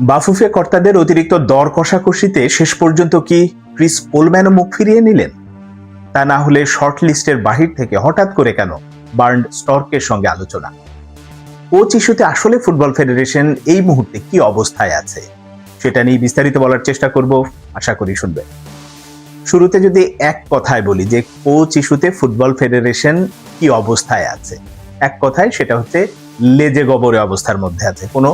বাফুফে কর্তাদের অতিরিক্ত দর কষাকষিতে শেষ পর্যন্ত কি ক্রিস কোলম্যানও মুখ ফিরিয়ে নিলেন? তা না হলে শর্ট লিস্টের বাহির থেকে হঠাৎ করে কেন বার্ন্ড স্টর্কের সঙ্গে আলোচনা? কোচ ইস্যুতে আসলে ফুটবল ফেডারেশন এই মুহূর্তে কি অবস্থায় আছে সেটা নিয়ে বিস্তারিত বলার চেষ্টা করব, আশা করি শুনবে। শুরুতে যদি এক কথায় বলি যে কোচ ইস্যুতে ফুটবল ফেডারেশন কি অবস্থায় আছে, এক কথায় সেটা হচ্ছে লেজে গবরে অবস্থার মধ্যে আছে, কোনো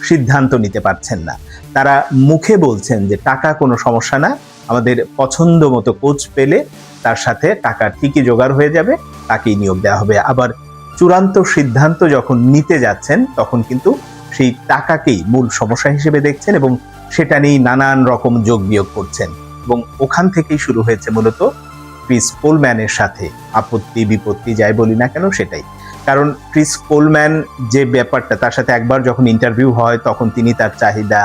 সিদ্ধান্ত নিতে পারছেন না। তারা মুখে বলছেন যে টাকা কোনো সমস্যা না, আমাদের পছন্দ মতো কোচ পেলে তার সাথে টাকা ঠিকই জোগাড় হয়ে যাবে, তাকেই নিয়োগ দেওয়া হবে। আবার চূড়ান্ত সিদ্ধান্ত যখন নিতে যাচ্ছেন তখন কিন্তু সেই টাকাকেই মূল সমস্যা হিসেবে দেখছেন এবং সেটা নিয়েই নানান রকম যোগ বিয়োগ করছেন। এবং ওখান থেকেই শুরু হয়েছে মূলত ক্রিস কোলম্যানের সাথে আপত্তি বিপত্তি যাই বলি না কেন সেটাই। কারণ ক্রিস কোলম্যান যে ব্যাপারটা, তার সাথে একবার যখন ইন্টারভিউ হয় তখন তিনি তার চাহিদা,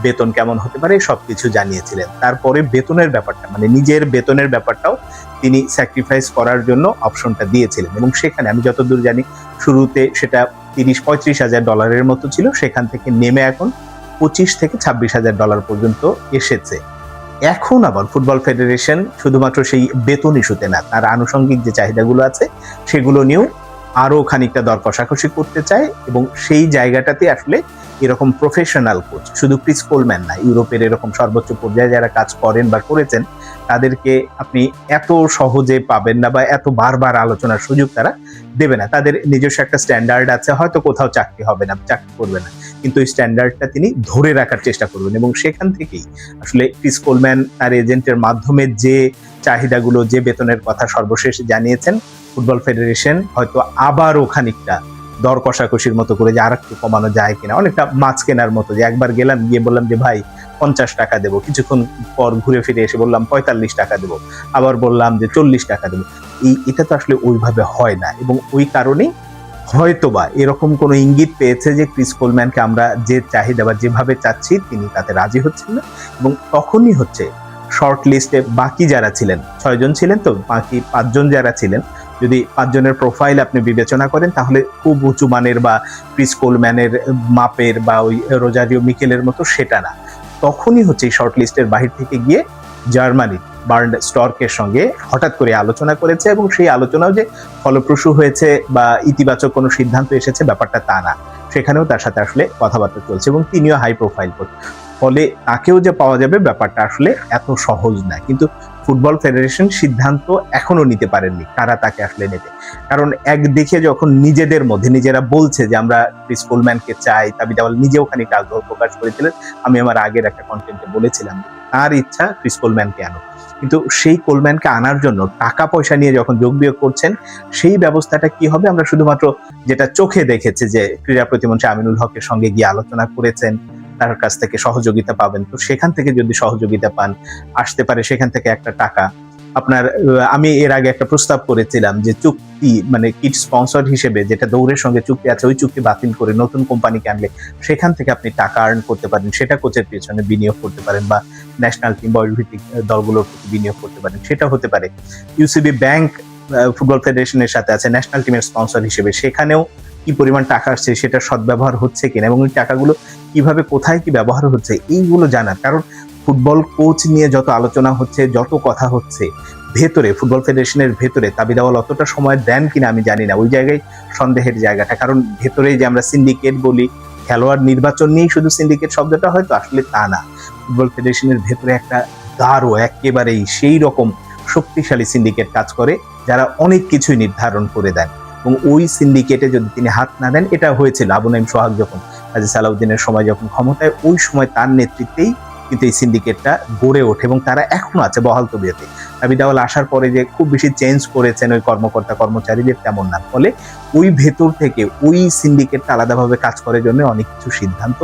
বেতন কেমন হতে পারে সবকিছু জানিয়েছিলেন। তারপরে বেতনের ব্যাপারটা, মানে নিজের বেতনের ব্যাপারটাও তিনি স্যাক্রিফাইস করার জন্য অপশনটা দিয়েছিলেন এবং সেখানে আমি যতদূর জানি শুরুতে সেটা 30-35 হাজার ডলারের মতো ছিল, সেখান থেকে নেমে এখন 25 থেকে 26 হাজার ডলার পর্যন্ত এসেছে। এখন আবার ফুটবল ফেডারেশন শুধুমাত্র সেই বেতন ইস্যুতে না, তার আনুষঙ্গিক যে চাহিদাগুলো আছে সেগুলো নিয়েও আরো খানিকটা দর কষাকষি করতে চায় এবং সেই জায়গাটাতে আসলে এরকম প্রফেশনাল কোচ, শুধু ক্রিস কোলম্যান না, ইউরোপের এরকম সর্বোচ্চ পর্যায়ে যারা কাজ করেন বা করেছেন তাদেরকে আপনি এত সহজে পাবেন না বা এত বারবার আলোচনার সুযোগ তারা দেবে না। তাদের নিজস্ব একটা স্ট্যান্ডার্ড আছে, হয়তো কোথাও চাকরি হবে না, চাকরি করবে না, কিন্তু ওই স্ট্যান্ডার্ডটা তিনি ধরে রাখার চেষ্টা করবেন এবং সেখান থেকেই আসলে ক্রিস কোলম্যান তার এজেন্টের মাধ্যমে যে চাহিদাগুলো, যে বেতনের কথা সর্বশেষ জানিয়েছেন, ফুটবল ফেডারেশন হয়তো আবারও খানিকটা দর কষাকষির মতো করে যে আর একটু কমানো যায় কিনা, অনেকটা মাছ কেনার মতো, যে একবার গেলাম গিয়ে বললাম যে ভাই 50 টাকা দেবো, কিছুক্ষণ পর ঘুরে ফিরে এসে বললাম 45 টাকা দেবো, আবার বললাম যে 40 টাকা দেবো। এটা তো আসলে ওইভাবে হয় না এবং ওই কারণেই হয়তোবা এরকম কোনো ইঙ্গিত পেয়েছে যে ক্রিস কোলম্যানকে আমরা যে চাহিদা বা যেভাবে চাচ্ছি তিনি তাতে রাজি হচ্ছেন না এবং তখনই হচ্ছে শর্ট লিস্টে বাকি যারা ছিলেন, 6 জন ছিলেন, তো বাকি 5 জন যারা ছিলেন, যদি 5 জনের প্রোফাইল আপনি বিবেচনা করেন তাহলে খুব উঁচু মানের বা ক্রিস কোলম্যানের মাপের বা ওই রোজারিও মিকেলের মতো সেটা না। তখনই হচ্ছে এই শর্ট লিস্টের বাহির থেকে গিয়ে জার্মানির বার্ন্ড স্টর্কের সঙ্গে হঠাৎ করে আলোচনা করেছে এবং সেই আলোচনাও যে ফলপ্রসূ হয়েছে বা ইতিবাচক কোনো সিদ্ধান্ত এসেছে ব্যাপারটা তা না, সেখানেও তার সাথে আসলে কথাবার্তা চলছে এবং তিনিও হাই প্রোফাইল কোচ, ফলে তাকেও যে পাওয়া যাবে ব্যাপারটা আসলে এত সহজ না। কিন্তু ফুটবল ফেডারেশন সিদ্ধান্ত এখনো নিতে পারেননি কারা তাকে আসলে নেবে। কারণ একদিকে যখন নিজেদের মধ্যে নিজেরা বলছে যে আমরা ক্রিস কোলম্যানকে চাই, তাবিদ আওয়াল নিজেও খানিকটা আগ্রহ প্রকাশ করেছিলেন, আমি আমার আগের একটা কন্টেন্টে বলেছিলাম তার ইচ্ছা ক্রিস কোলম্যানকে আনো, কিন্তু সেই কোলম্যানকে আনার জন্য টাকা পয়সা নিয়ে যখন যোগ বিয়োগ করছেন সেই ব্যবস্থাটা কি হবে আমরা শুধুমাত্র যেটা চোখে দেখেছে যে ক্রীড়া প্রতিমন্ত্রী আমিনুল হকের সঙ্গে গিয়ে আলোচনা করেছেন, তার কাছ থেকে সহযোগিতা পাবেন, তো সেখান থেকে যদি সহযোগিতা পান আসতে পারে সেখান থেকে একটা টাকা আপনার। আমি এর আগে একটা প্রস্তাব করেছিলাম যে চুক্তি, মানে কিট স্পন্সর হিসেবে যেটা দৌড়ের সঙ্গে চুক্তি আছে ওই চুক্তি বাতিল করে নতুন কোম্পানিকে আনলে সেখান থেকে আপনি টাকা আর্ন করতে পারেন, সেটা কোচের পেছনে বিনিয়োগ করতে পারেন বা ন্যাশনাল টিম বয়সভিত্তিক দলগুলোর প্রতি বিনিয়োগ করতে পারেন, সেটা হতে পারে। ইউসিবি ব্যাংক ফুটবল ফেডারেশনের সাথে আছে ন্যাশনাল টিমের স্পন্সর হিসেবে, সেখানেও কি পরিমাণ টাকা আসছে, সেটা সদ্ব্যবহার হচ্ছে কিনা এবং ওই টাকাগুলো কিভাবে কোথায় কি ব্যবহার হচ্ছে এইগুলো জানার। কারণ ফুটবল কোচ নিয়ে যত আলোচনা হচ্ছে, যত কথা হচ্ছে, ভেতরে ফুটবল ফেডারেশনের ভেতরে তাবিদ আওয়াল অতটা সময় দেন কিনা আমি জানি না, ওই জায়গায় সন্দেহের জায়গাটা। কারণ ভেতরে যে আমরা সিন্ডিকেট বলি, খেলোয়াড় নির্বাচন নিয়েই শুধু সিন্ডিকেট শব্দটা হয়তো আসলে তা না, ফুটবল ফেডারেশনের ভেতরে একটা গাঢ় একেবারেই সেই রকম শক্তিশালী সিন্ডিকেট কাজ করে যারা অনেক কিছুই নির্ধারণ করে দেন এবং ওই সিন্ডিকেটে যদি তিনি হাত না দেন, এটা হয়েছিল আবু নাইম সোহাগ যখন কাজী সালাউদ্দিনের সময় যখন ক্ষমতায়, ওই সময় তার নেতৃত্বেই কিন্তু এই সিন্ডিকেটটা গড়ে ওঠে এবং তারা এখনো আছে বহাল তবিয়তে। তাবিদ আওয়াল আসার পরে যে খুব বেশি চেঞ্জ করেছেন ওই কর্মকর্তা কর্মচারীদের তেমন না, ফলে ওই ভেতর থেকে ওই সিন্ডিকেটটা আলাদাভাবে কাজ করার জন্য অনেক কিছু সিদ্ধান্ত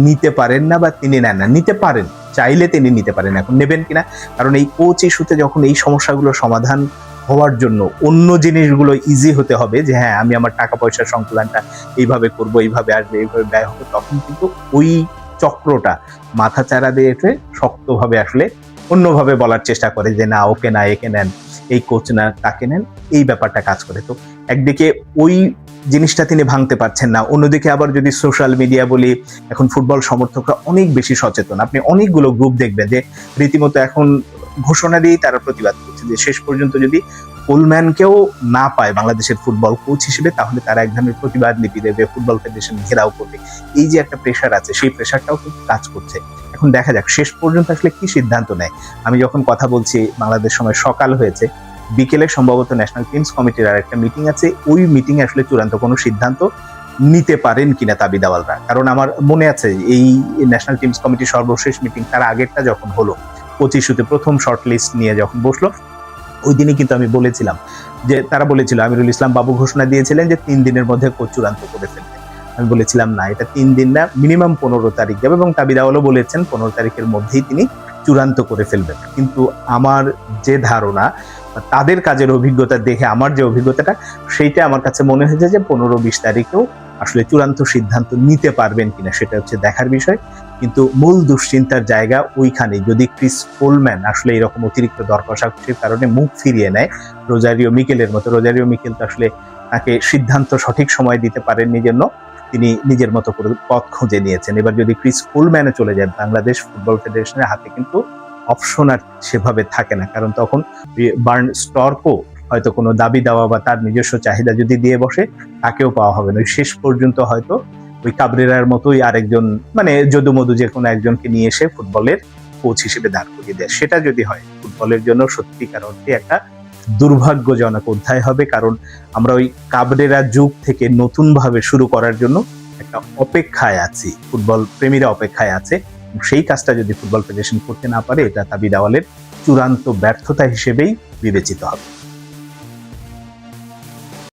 নিতে পারেন না বা তিনি নেন না, নিতে পারেন চাইলে তিনি নিতে পারেন, এখন নেবেন কিনা। কারণ এই কোচ ইস্যুতে যখন এই সমস্যাগুলো সমাধান হওয়ার জন্য অন্য জিনিসগুলো ইজি হতে হবে, যে হ্যাঁ আমি আমার টাকা পয়সার সংকুলনটা এইভাবে করবো, এইভাবে আসবে, এইভাবে ব্যয় হবে, তখন কিন্তু ওই চক্রটা মাথা চারা দিয়ে শক্তভাবে আসলে অন্যভাবে বলার চেষ্টা করে যে না ওকে না একে নেন, এই কোচ না তাকে নেন, এই ব্যাপারটা কাজ করে। তো একদিকে ওই জিনিসটা তিনি ভাঙতে পারছেন না, অন্যদিকে আবার যদি সোশ্যাল মিডিয়া বলি, এখন ফুটবল সমর্থকরা অনেক বেশি সচেতন। আপনি অনেকগুলো গ্রুপ দেখবেন যে রীতিমতো এখন ঘোষণা দিয়েই তারা প্রতিবাদ করছে যে শেষ পর্যন্ত যদি কোলম্যানকেও না পায় বাংলাদেশের ফুটবল কোচ হিসেবে, তাহলে তারা এক ধরনের প্রতিবাদ লিপি দেবে, ফুটবল ফেডারেশন ঘেরাও করবে। এই যে একটা প্রেশার আছে, সেই প্রেশারটাও কিন্তু কাজ করছে। এখন দেখা যাক শেষ পর্যন্ত আসলে কি সিদ্ধান্ত নেয়। আমি যখন কথা বলছি বাংলাদেশ সময় সকাল হয়েছে, বিকেলে সম্ভবত ন্যাশনাল টিমস কমিটির আর একটা মিটিং আছে, ওই মিটিং এ আসলে চূড়ান্ত কোনো সিদ্ধান্ত নিতে পারেন কিনা তাবিদাওয়ালরা। কারণ আমার মনে আছে এই ন্যাশনাল টিমস কমিটির সর্বশেষ মিটিং, তার আগেরটা যখন হলো 25 ইস্যুতে প্রথম শর্ট লিস্ট নিয়ে যখন বসলো, ওই দিনই কিন্তু আমি বলেছিলাম যে, তারা বলেছিল, আমিরুল ইসলাম বাবু ঘোষণা দিয়েছিলেন যে 3 দিনের মধ্যে কোচ চূড়ান্ত করে ফেলবে। আমি বলেছিলাম না, এটা 3 দিন না, মিনিমাম 15 তারিখ যাবে, এবং তাবিদাওয়ালও বলেছেন 15 তারিখের মধ্যেই তিনি চূড়ান্ত করে ফেলবেন। কিন্তু আমার যে ধারণা, তাদের কাজের অভিজ্ঞতা দেখে আমার যে অভিজ্ঞতাটা, সেইটা আমার কাছে মনে হয়েছে যে 15-20 তারিখেও আসলে চূড়ান্ত সিদ্ধান্ত নিতে পারবেন কিনা সেটা হচ্ছে দেখার বিষয়। কিন্তু মূল দুশ্চিন্তার জায়গা ওইখানে, যদি ক্রিস কোলম্যান আসলে এরকম অতিরিক্ত দর কষাকষির কারণে মুখ ফিরিয়ে নেয় রোজারিও মিকেলের মতো। রোজারিও মিকেল তো আসলে তাকে সিদ্ধান্ত সঠিক সময় দিতে পারেননি জন্য তিনি নিজের মতো করে পথ খুঁজে নিয়েছেন। এবার যদি ক্রিস কোলম্যানে চলে যায়, বাংলাদেশ ফুটবল ফেডারেশনের হাতে কিন্তু অপশন আর সেভাবে থাকে না, কারণ তখন বার্ন স্টর্কও হয়তো কোনো দাবি দেওয়া বা তার নিজস্ব চাহিদা যদি দিয়ে বসে, তাকেও পাওয়া হবে না। শেষ পর্যন্ত হয়তো ওই কাবরেরার মতোই আরেকজন, মানে যদুমধু যে কোনো একজনকে নিয়ে এসে ফুটবলের কোচ হিসেবে দাঁড় করিয়ে দেয়। সেটা যদি হয়, ফুটবলের জন্য সত্যিকার অর্থে একটা দুর্ভাগ্যজনক অধ্যায় হবে। কারণ আমরা ওই কাবরেরা যুগ থেকে নতুন ভাবে শুরু করার জন্য একটা অপেক্ষায় আছি, ফুটবল প্রেমীরা অপেক্ষায় আছে। সেই কাজটা যদি ফুটবল ফেডারেশন করতে না পারে, এটা তাবিদাওয়ালের চূড়ান্ত ব্যর্থতা হিসেবেই বিবেচিত হবে।